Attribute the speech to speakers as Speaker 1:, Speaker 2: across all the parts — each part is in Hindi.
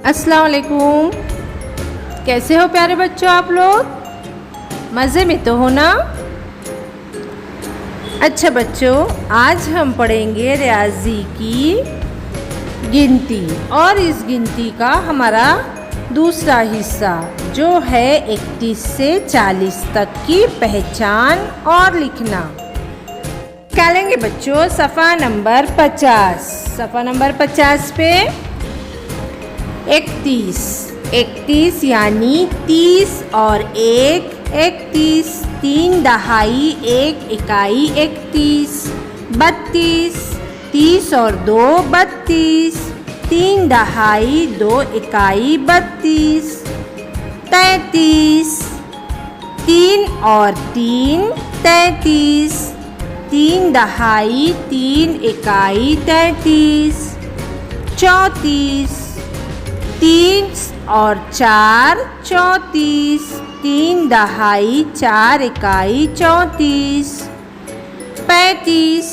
Speaker 1: अस्सलाम वालेकुम। कैसे हो प्यारे बच्चों आप लोग? मज़े में तो हो ना? अच्छा बच्चों, आज हम पढ़ेंगे रियाजी की गिनती और इस गिनती का हमारा दूसरा हिस्सा जो है 31 से 40 तक की पहचान और लिखना। क्या लेंगे बच्चों? सफ़ा नंबर 50। सफ़ा नंबर 50 पे 31 यानी 30 और 1 31, 3 दहाई 1 इकाई 31, 32 30 और 2 32, 3 दहाई 2 इकाई 32, 33 3 और 3 33, 3 दहाई 3 इकाई 33, 34 3 और 4 34, 3 दहाई 4 इकाई 34, 35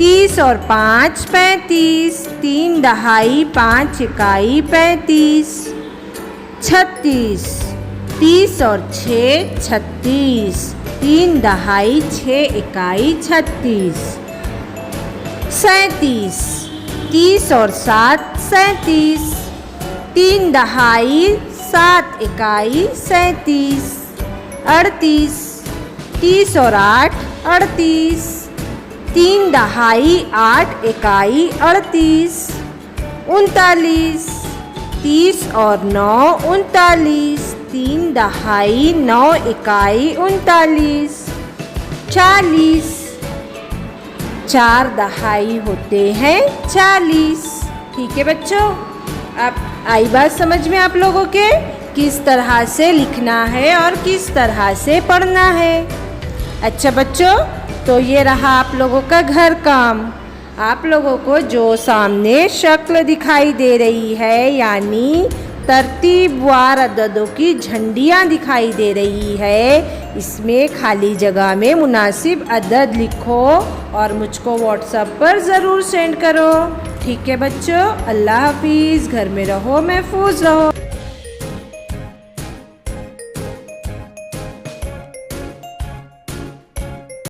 Speaker 1: 30 और 5 35, 3 दहाई 5 इकाई 35, 36 30 और 6 36, 3 दहाई 6 इकाई 36, 37 30 और 7 37, 3 दहाई 7 इकाई 37, 38 30 और 8 38, 3 दहाई 8 इकाई 38, 39 30 और 9 39, 3 दहाई 9 इकाई 39, 40 4 दहाई होते हैं 40। ठीक है बच्चों, अब आई बात समझ में आप लोगों के किस तरह से लिखना है और किस तरह से पढ़ना है। अच्छा बच्चों, तो ये रहा आप लोगों का घर काम। आप लोगों को जो सामने शक्ल दिखाई दे रही है यानी तरतीबवार अददों की झंडियाँ दिखाई दे रही है, इसमें खाली जगह में मुनासिब अदद लिखो और मुझको व्हाट्सएप पर ज़रूर सेंड करो। ठीक है बच्चों, अल्लाह हाफिज़। घर में रहो, महफूज रहो।